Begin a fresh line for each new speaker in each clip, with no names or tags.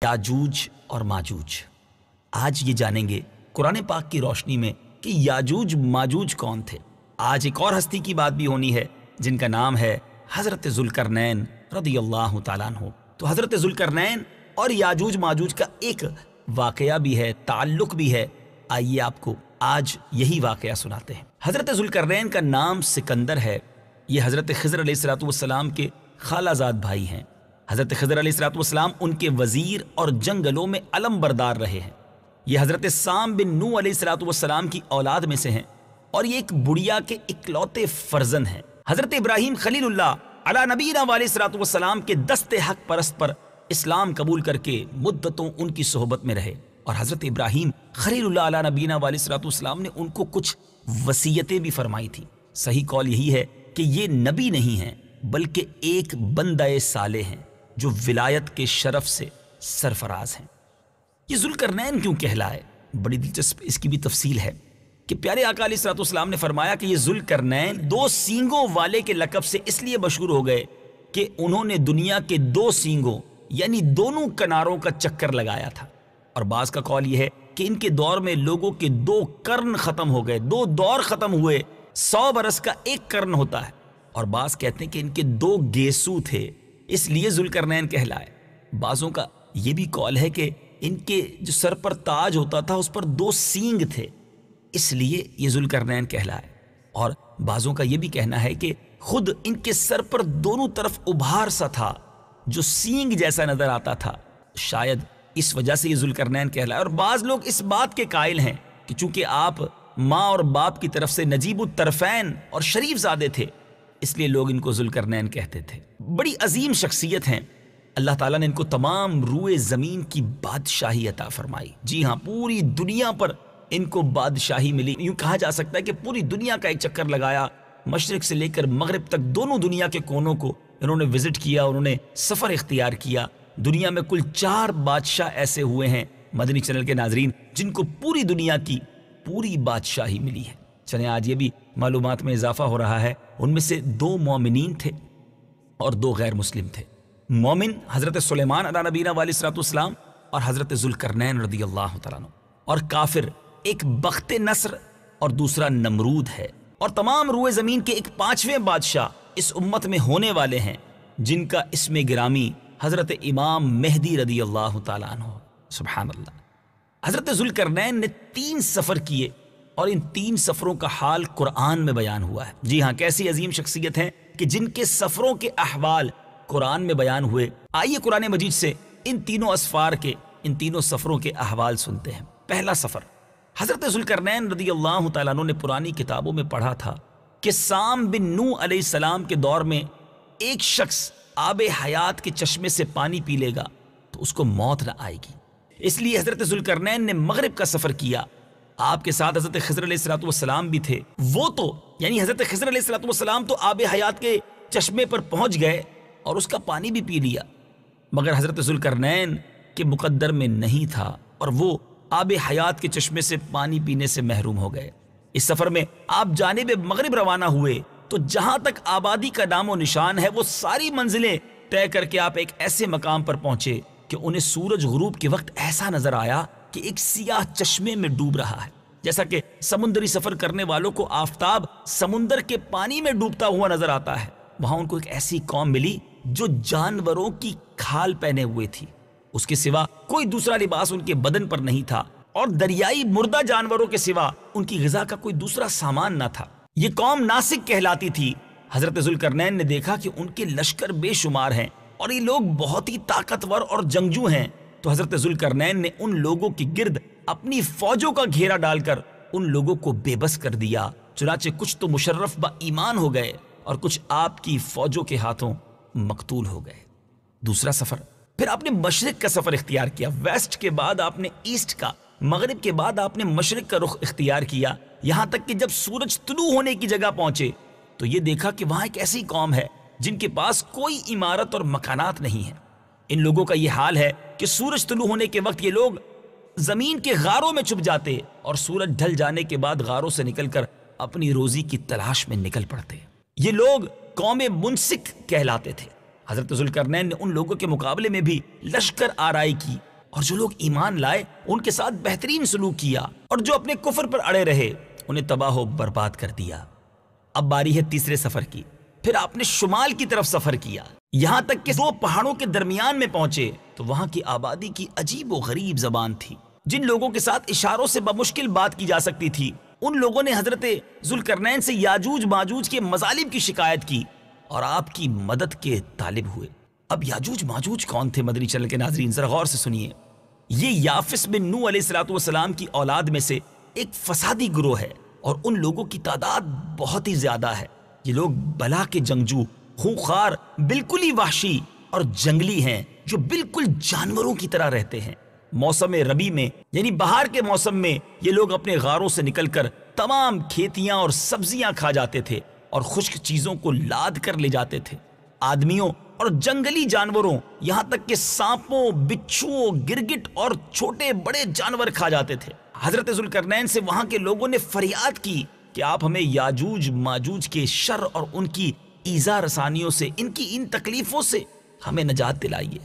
یاجوج اور ماجوج۔ آج یہ جانیں گے قرآن پاک کی روشنی میں کہ یاجوج ماجوج کون تھے۔ آج ایک اور ہستی کی بات بھی ہونی ہے جن کا نام ہے حضرت ذوالقرنین رضی اللہ تعالیٰ عنہ۔ تو حضرت ذوالقرنین اور یاجوج ماجوج کا ایک واقعہ بھی ہے، تعلق بھی ہے۔ آئیے آپ کو آج یہی واقعہ سناتے ہیں۔ حضرت ذوالقرنین کا نام سکندر ہے۔ یہ حضرت خضر علیہ السلام کے خالہ زاد بھائی ہیں۔ حضرت خضر علیہ السلام ان کے وزیر اور جنگلوں میں علم بردار رہے ہیں۔ یہ حضرت سام بن نوح علیہ السلام کی اولاد میں سے ہیں اور یہ ایک بڑیا کے اکلوتے فرزند ہیں۔ حضرت ابراہیم خلیل اللہ علی نبینا علیہ السلام کے دست حق پرست پر اسلام قبول کر کے مدتوں ان کی صحبت میں رہے، اور حضرت ابراہیم خلیل اللہ علی نبینا علیہ السلام نے ان کو کچھ وصیتیں بھی فرمائی تھیں۔ صحیح قول یہی ہے کہ یہ نبی نہیں ہیں بلکہ ایک بندہ صالح ہیں جو ولایت کے شرف سے سرفراز ہیں۔ یہ ذوالقرنین کیوں کہلائے؟ بڑی دلچسپ اس کی بھی تفصیل ہے کہ پیارے آقا علیہ السلام نے فرمایا کہ یہ ذوالقرنین 2 سینگوں والے کے لقب سے اس لیے مشہور ہو گئے کہ انہوں نے دنیا کے 2 سینگوں یعنی دونوں کناروں کا چکر لگایا تھا۔ اور بعض کا قول یہ ہے کہ ان کے دور میں لوگوں کے 2 قرن ختم ہو گئے، 2 دور ختم ہوئے، 100 برس کا 1 قرن ہوتا ہے۔ اور بعض کہتے ہیں کہ ان کے 2 گیسو تھے، اس لیے ذوالقرنین کہلائے۔ بعضوں کا یہ بھی قول ہے کہ ان کے جو سر پر تاج ہوتا تھا اس پر 2 سینگ تھے، اس لیے یہ ذوالقرنین کہلائے۔ اور بعضوں کا یہ بھی کہنا ہے کہ خود ان کے سر پر دونوں طرف ابھار سا تھا جو سینگ جیسا نظر آتا تھا، شاید اس وجہ سے یہ ذوالقرنین کہلائے۔ اور بعض لوگ اس بات کے قائل ہیں کہ چونکہ آپ ماں اور باپ کی طرف سے نجیب الطرفین اور شریف زادے تھے، اس لیے لوگ ان کو ذوالقرنین کہتے تھے۔ بڑی عظیم شخصیت ہیں، اللہ تعالیٰ نے ان کو تمام روئے زمین کی بادشاہی عطا فرمائی۔ جی ہاں، پوری دنیا پر ان کو بادشاہی ملی۔ یوں کہا جا سکتا ہے کہ پوری دنیا کا ایک چکر لگایا، مشرق سے لے کر مغرب تک دونوں دنیا کے کونوں کو انہوں نے وزٹ کیا، انہوں نے سفر اختیار کیا۔ دنیا میں کل 4 بادشاہ ایسے ہوئے ہیں مدنی چینل کے ناظرین جن کو پوری دنیا کی پوری بادشاہی ملی ہے۔ چلیں آج یہ بھی معلومات میں اضافہ ہو رہا ہے، ان میں سے 2 مومنین تھے اور 2 غیر مسلم تھے۔ مومن حضرت سلیمان علیہ نبینا علیہ السلام اور حضرت ذوالقرنین رضی اللہ تعالیٰ عنہ، اور کافر ایک بخت نصر اور دوسرا نمرود ہے۔ اور تمام روئے زمین کے ایک 5ویں بادشاہ اس امت میں ہونے والے ہیں جن کا اسم گرامی حضرت امام مہدی رضی اللہ تعالیٰ عنہ۔ سبحان اللہ۔ حضرت ذوالقرنین نے 3 سفر کیے اور ان 3 سفروں کا حال قرآن میں بیان ہوا ہے۔ جی ہاں، کیسی عظیم شخصیت ہیں کہ جن کے سفروں کے احوال قرآن میں بیان ہوئے۔ آئیے قرآن مجید سے ان تینوں اسفار کے، ان تینوں سفروں کے احوال سنتے ہیں۔ پہلا سفر، حضرت ذوالقرنین رضی اللہ تعالیٰ عنہ نے پرانی کتابوں میں پڑھا تھا کہ سام بن نوح علیہ السلام کے دور میں ایک شخص آب حیات کے چشمے سے پانی پی لے گا تو اس کو موت نہ آئے گی۔ اس لیے حضرت ذوالقرنین نے مغرب کا سفر کیا۔ آپ کے ساتھ حضرت خضر علیہ السلام بھی تھے۔ وہ تو یعنی حضرت خضر علیہ السلام تو آب حیات کے چشمے پر پہنچ گئے اور اس کا پانی بھی پی لیا، مگر حضرت ذوالقرنین کے مقدر میں نہیں تھا اور وہ آب حیات کے چشمے سے پانی پینے سے محروم ہو گئے۔ اس سفر میں آپ جانب مغرب روانہ ہوئے تو جہاں تک آبادی کا نام و نشان ہے وہ ساری منزلیں طے کر کے آپ ایک ایسے مقام پر پہنچے کہ انہیں سورج غروب کے وقت ایسا نظر آیا کہ ایک سیاہ چشمے میں ڈوب رہا ہے، جیسا کہ سمندری سفر کرنے والوں کو آفتاب سمندر کے پانی میں ڈوبتا ہوا نظر آتا ہے۔ وہاں ان کو ایک ایسی قوم ملی جو جانوروں کی کھال پہنے ہوئے تھی، اس کے سوا کوئی دوسرا لباس ان کے بدن پر نہیں تھا، اور دریائی مردہ جانوروں کے سوا ان کی غذا کا کوئی دوسرا سامان نہ تھا۔ یہ قوم ناسک کہلاتی تھی۔ حضرت ذوالقرنین نے دیکھا کہ ان کے لشکر بے شمار ہیں اور یہ لوگ بہت ہی طاقتور اور جنگجو ہیں، تو حضرت ذوالقرنین نے ان لوگوں کے گرد اپنی فوجوں کا گھیرا ڈال کر ان لوگوں کو بے بس کر دیا۔ چنانچہ کچھ تو مشرف با ایمان ہو گئے اور کچھ آپ کی فوجوں کے ہاتھوں مقتول ہو گئے۔ دوسرا سفر، پھر آپ نے مشرق کا سفر اختیار کیا۔ ویسٹ کے بعد آپ نے ایسٹ کا، مغرب کے بعد آپ نے مشرق کا رخ اختیار کیا، یہاں تک کہ جب سورج طلوع ہونے کی جگہ پہنچے تو یہ دیکھا کہ وہاں ایک ایسی قوم ہے جن کے پاس کوئی عمارت اور مکانات نہیں ہیں۔ ان لوگوں کا یہ حال ہے کہ سورج طلوع ہونے کے وقت یہ لوگ زمین کے غاروں میں چھپ جاتے اور سورج ڈھل جانے کے بعد غاروں سے نکل کر اپنی روزی کی تلاش میں نکل پڑتے۔ یہ لوگ قوم منسک کہلاتے تھے۔ حضرت ذوالقرنین نے ان لوگوں کے مقابلے میں بھی لشکر آرائی کی اور جو لوگ ایمان لائے ان کے ساتھ بہترین سلوک کیا، اور جو اپنے کفر پر اڑے رہے انہیں تباہ و برباد کر دیا۔ اب باری ہے تیسرے سفر کی۔ پھر آپ نے شمال کی طرف سفر کیا، یہاں تک کہ دو پہاڑوں کے درمیان میں پہنچے تو وہاں کی آبادی کی عجیب و غریب زبان تھی۔ جن لوگوں کے ساتھ اشاروں سے بمشکل بات کی جا سکتی تھی، ان لوگوں نے حضرت ذوالقرنین سے یاجوج ماجوج کے مظالم کی شکایت کی اور آپ کی مدد کے طالب ہوئے۔ اب یاجوج ماجوج کون تھے؟ مدنی چینل کے ناظرین ذرا غور سے سنیے۔ یہ یافس بن نوح علیہ السلام کی اولاد میں سے ایک فسادی گروہ ہے، اور ان لوگوں کی تعداد بہت ہی زیادہ ہے۔ یہ لوگ بلا کے جنگجو، خونخوار، بالکل ہی وحشی اور جنگلی ہیں، جو بالکل جانوروں کی طرح رہتے ہیں۔ موسم ربیع میں یعنی بہار کے موسم میں یہ لوگ اپنے غاروں سے نکل کر تمام کھیتیاں اور سبزیاں کھا جاتے تھے اور خشک چیزوں کو لاد کر لے جاتے تھے۔ آدمیوں اور جنگلی جانوروں، یہاں تک کہ سانپوں، بچھوؤں، گرگٹ اور چھوٹے بڑے جانور کھا جاتے تھے۔ حضرت ذوالقرنین سے وہاں کے لوگوں نے فریاد کی کہ آپ ہمیں یاجوج ماجوج کے شر اور ان کی ایذا رسانیوں سے، ان کی ان تکلیفوں سے ہمیں نجات دلائیے۔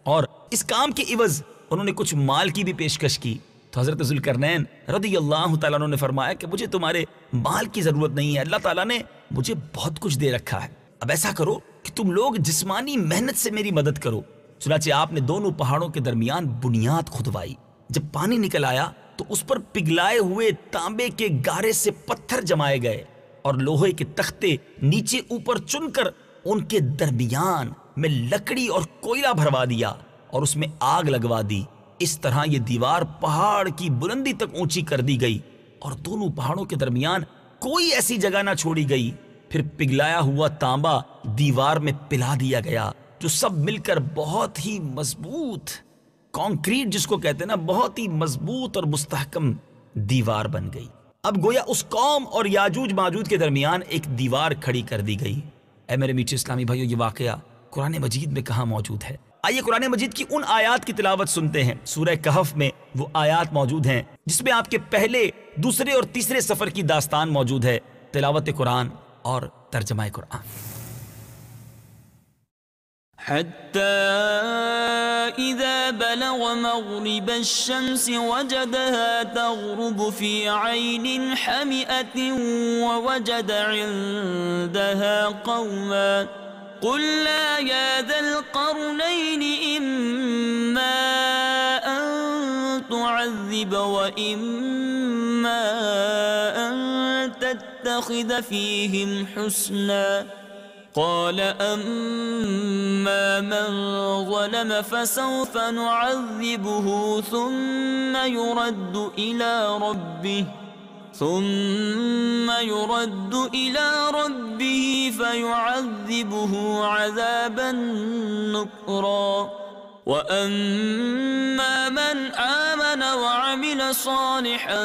اور اس کام کے عوض انہوں نے کچھ مال کی بھی پیشکش کی۔ تو حضرت ذوالقرنین رضی اللہ تعالیٰ عنہ نے فرمایا کہ مجھے تمہارے مال کی ضرورت نہیں ہے، اللہ تعالیٰ نے مجھے بہت کچھ دے رکھا ہے۔ اب ایسا کرو کہ تم لوگ جسمانی محنت سے میری مدد کرو۔ چنانچہ آپ نے دونوں پہاڑوں کے درمیان بنیاد کھدوائی۔ جب پانی نکل آیا تو اس پر پگھلائے ہوئے تانبے کے گارے سے پتھر جمائے گئے اور لوہے کے تختے نیچے اوپر چن کر ان کے درمیان میں لکڑی اور کوئلہ بھروا دیا اور اس میں آگ لگوا دی۔ اس طرح یہ دیوار پہاڑ کی بلندی تک اونچی کر دی گئی اور دونوں پہاڑوں کے درمیان کوئی ایسی جگہ نہ چھوڑی گئی۔ پھر پگھلایا ہوا تانبا دیوار میں پلا دیا گیا، جو سب مل کر بہت ہی مضبوط، کانکریٹ جس کو کہتے ہیں نا، بہت ہی مضبوط اور مستحکم دیوار بن گئی۔ اب گویا اس قوم اور یاجوج ماجوج کے درمیان ایک دیوار کھڑی کر دی گئی۔ اے میرے میٹھے اسلامی بھائیو، یہ واقعہ قرآن مجید میں کہاں موجود ہے؟ آئیے قرآن مجید کی ان آیات کی تلاوت سنتے ہیں۔ سورہ کہف میں وہ آیات موجود ہیں جس میں آپ کے پہلے، دوسرے اور تیسرے سفر کی داستان موجود ہے۔ تلاوت قرآن اور ترجمہ قرآن۔
حتى إذا بلغ مغرب الشمس وجدها تغرب في عين حمئة ووجد عندها قوما قلنا يا ذا القرنين إما أن تعذب وإما أن تتخذ فيهم حسنا قال أما من ظلم فسوف نعذبه ثم يرد إلى ربه فيعذبه عذابا نكرا وأما من آمن وعمل صالحا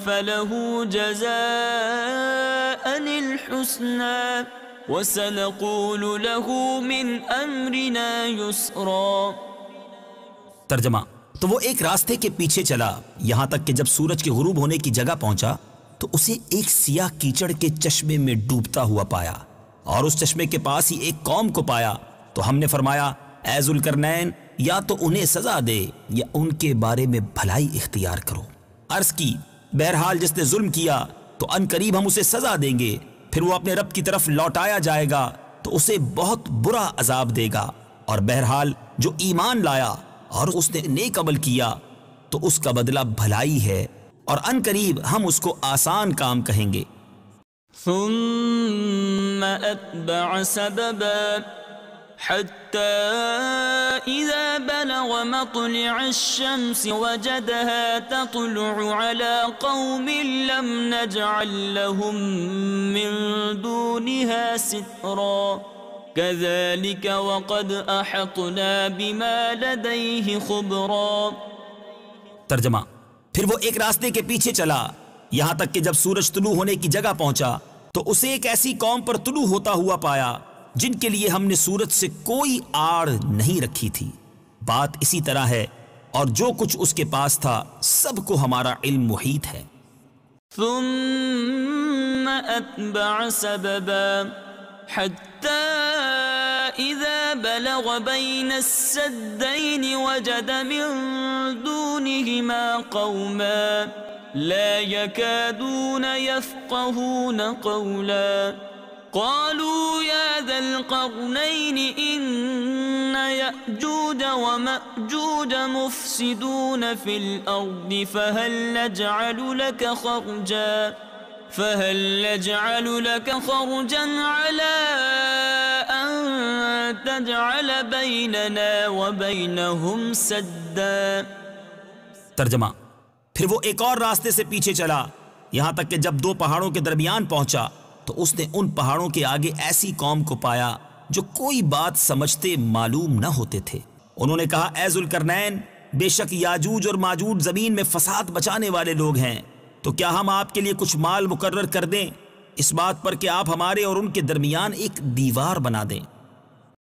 فله جزاء الحسنى وَسَنَقُولُ لَهُ مِنْ أَمْرِنَا يُسْرًا۔
ترجمہ۔ تو وہ ایک راستے کے پیچھے چلا یہاں تک کہ جب سورج کے غروب ہونے کی جگہ پہنچا تو اسے ایک سیاہ کیچڑ کے چشمے میں ڈوبتا ہوا پایا، اور اس چشمے کے پاس ہی ایک قوم کو پایا۔ تو ہم نے فرمایا اے ذوالقرنین، یا تو انہیں سزا دے یا ان کے بارے میں بھلائی اختیار کرو۔ عرض کی بہرحال جس نے ظلم کیا تو ان قریب ہم اسے سزا دیں گے، پھر وہ اپنے رب کی طرف لوٹایا جائے گا تو اسے بہت برا عذاب دے گا، اور بہرحال جو ایمان لایا اور اس نے نیک عمل کیا تو اس کا بدلہ بھلائی ہے، اور ان قریب ہم اس کو آسان کام کہیں گے۔
ثم أتبع سببا حتى إذا بلغ مطلع الشمس وجدها تطلع على قوم لم نجعل لهم من دونها سترا كذلك وقد أحطنا بما لديه خبرا۔
ترجمہ۔ پھر وہ ایک راستے کے پیچھے چلا یہاں تک کہ جب سورج طلوع ہونے کی جگہ پہنچا تو اسے ایک ایسی قوم پر طلوع ہوتا ہوا پایا جن کے لیے ہم نے سورج سے کوئی آڑ نہیں رکھی تھی۔ بات اسی طرح ہے، اور جو کچھ اس کے پاس تھا سب کو ہمارا علم محیط ہے۔
ثم أتبع سببا حتى إذا بلغ بين السدين وجد من دونهما قوما لا يكادون يفقهون قولا قالوا يا ذا القرنين إن يأجوج ومأجوج مفسدون في الأرض فهل نجعل لك خرجا على أن تجعل بيننا وبينهم سدا.
ترجمہ: پھر وہ ایک اور راستے سے پیچھے چلا یہاں تک کہ جب دو پہاڑوں کے درمیان پہنچا تو اس نے ان پہاڑوں کے آگے ایسی قوم کو پایا جو کوئی بات سمجھتے معلوم نہ ہوتے تھے. انہوں نے کہا: اے ذوالقرنین، بے شک یاجوج اور ماجوج زمین میں فساد بچانے والے لوگ ہیں، تو کیا ہم آپ کے لیے کچھ مال مقرر کر دیں اس بات پر کہ آپ ہمارے اور ان کے درمیان ایک دیوار بنا دیں؟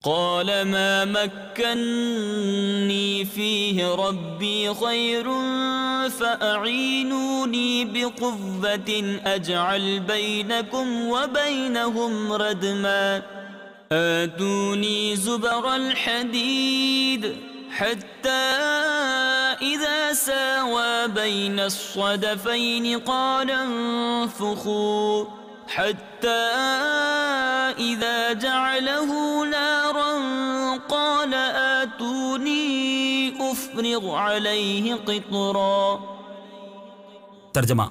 قال ما مكنني فيه ربي خير فأعينوني بقوة أجعل بينكم وبينهم ردما آتوني زبر الحديد حتى إذا ساوى بين الصدفين قال انفخوا حتى إذا جعله نارا قال آتوني أفرغ عليه قطرا.
ترجمہ: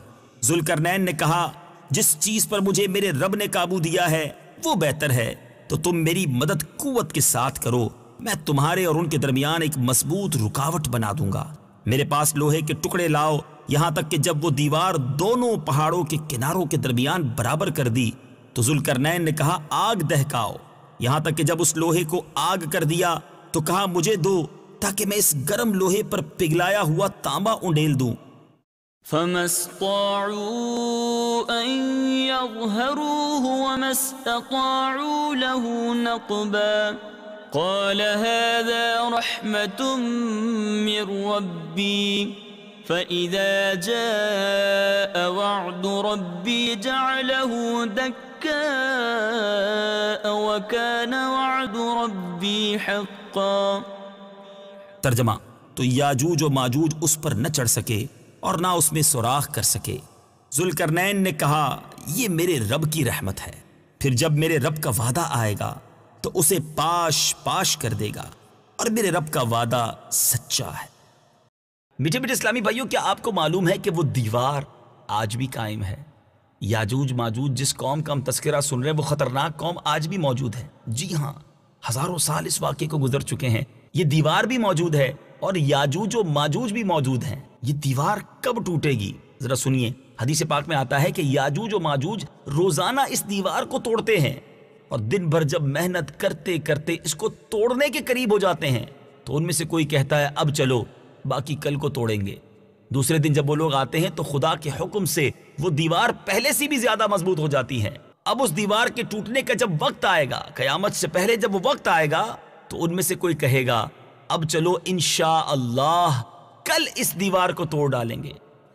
ذوالقرنین نے کہا: جس چیز پر مجھے میرے رب نے قابو دیا ہے وہ بہتر ہے، تو تم میری مدد قوت کے ساتھ کرو، میں تمہارے اور ان کے درمیان ایک مضبوط رکاوٹ بنا دوں گا. میرے پاس لوہے کے ٹکڑے لاؤ یہاں تک کہ جب وہ دیوار دونوں پہاڑوں کے کناروں کے درمیان برابر کر دی تو ذوالقرنین نے کہا: آگ دہکاؤ. یہاں تک کہ جب اس لوہے کو آگ کر دیا تو کہا: مجھے دو تاکہ میں اس گرم لوہے پر پگھلایا ہوا تانبا انڈیل دوں.
فما استطاعوا أن يظهروه وما استطاعوا له نقبا قال هذا رحمة من ربي فإذا جاء وعد ربي جعله دكاء وكان وعد ربي حقا.
ترجمہ: تو یاجوج و ماجوج اس پر نہ چڑھ سکے اور نہ اس میں سوراخ کر سکے. ذوالقرنین نے کہا: یہ میرے رب کی رحمت ہے، پھر جب میرے رب کا وعدہ آئے گا تو اسے پاش پاش کر دے گا، اور میرے رب کا وعدہ سچا ہے. میٹھے میٹھے اسلامی بھائیوں، کیا آپ کو معلوم ہے کہ وہ دیوار آج بھی قائم ہے؟ یاجوج ماجوج جس قوم کا ہم تذکرہ سن رہے ہیں وہ خطرناک قوم آج بھی موجود ہے. جی ہاں، ہزاروں سال اس واقعے کو گزر چکے ہیں. یہ دیوار بھی موجود ہے اور یاجوج و ماجوج بھی موجود ہیں. یہ دیوار کب ٹوٹے گی؟ ذرا سنیے. حدیث پاک میں آتا ہے کہ یاجوج و ماجوج روزانہ اس دیوار کو توڑتے ہیں، اور دن بھر جب محنت کرتے کرتے اس کو توڑنے کے قریب ہو جاتے ہیں تو ان میں سے کوئی کہتا ہے اب چلو باقی کل کو توڑیں گے. دوسرے دن جب وہ لوگ آتے ہیں تو خدا کے حکم سے وہ دیوار پہلے سے بھی زیادہ مضبوط ہو جاتی ہے. اب اس دیوار کے ٹوٹنے کا جب وقت آئے گا، قیامت سے پہلے جب وہ وقت آئے گا، تو ان میں سے کوئی کہے گا اب چلو انشاءاللہ کل اس دیوار کو توڑ ڈالیں گے.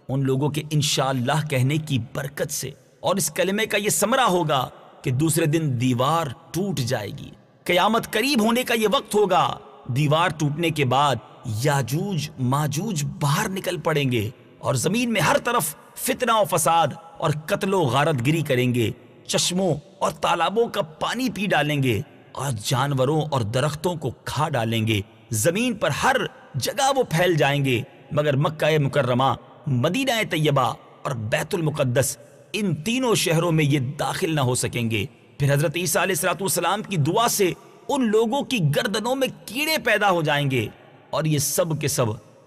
ان لوگوں کے انشاءاللہ کہنے کی برکت سے اور اس کلمے کا یہ ثمرہ ہوگا کہ دوسرے دن دیوار ٹوٹ جائے گی. قیامت قریب ہونے کا یہ وقت ہوگا. دیوار ٹوٹنے کے بعد یاجوج ماجوج باہر نکل پڑیں گے اور زمین میں ہر طرف فتنہ و فساد اور قتل و غارت گری کریں گے. چشموں اور تالابوں کا پانی پی ڈالیں گے اور جانوروں اور درختوں کو کھا ڈالیں گے. زمین پر ہر جگہ وہ پھیل جائیں گے، مگر مکہ مکرمہ، مدینہ طیبہ اور بیت المقدس، ان تینوں شہروں میں یہ داخل نہ ہو سکیں گے. پھر حضرت عیسیٰ علیہ السلام کی دعا سے ان لوگوں کی گردنوں میں کیڑے پیدا ہو جائیں گے اور یہ سب کے سب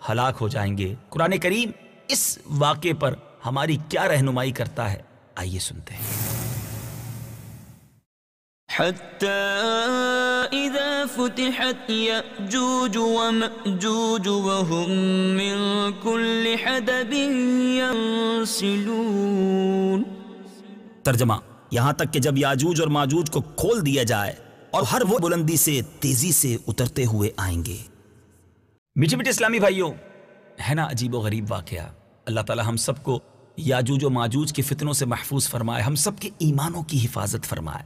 ہلاک ہو جائیں گے. قرآن کریم اس واقعے پر ہماری کیا رہنمائی کرتا ہے؟ آئیے سنتے ہیں.
حتى إذا فتحت يأجوج ومأجوج وهم من كل حدب ينسلون.
ترجمہ: یہاں تک کہ جب یاجوج اور ماجوج کو کھول دیا جائے اور ہر وہ بلندی سے تیزی سے اترتے ہوئے آئیں گے. میٹھے میٹھے اسلامی بھائیوں، ہے نا عجیب و غریب واقعہ. اللہ تعالی ہم سب کو یاجوج و ماجوج کے فتنوں سے محفوظ فرمائے، ہم سب کے ایمانوں کی حفاظت فرمائے.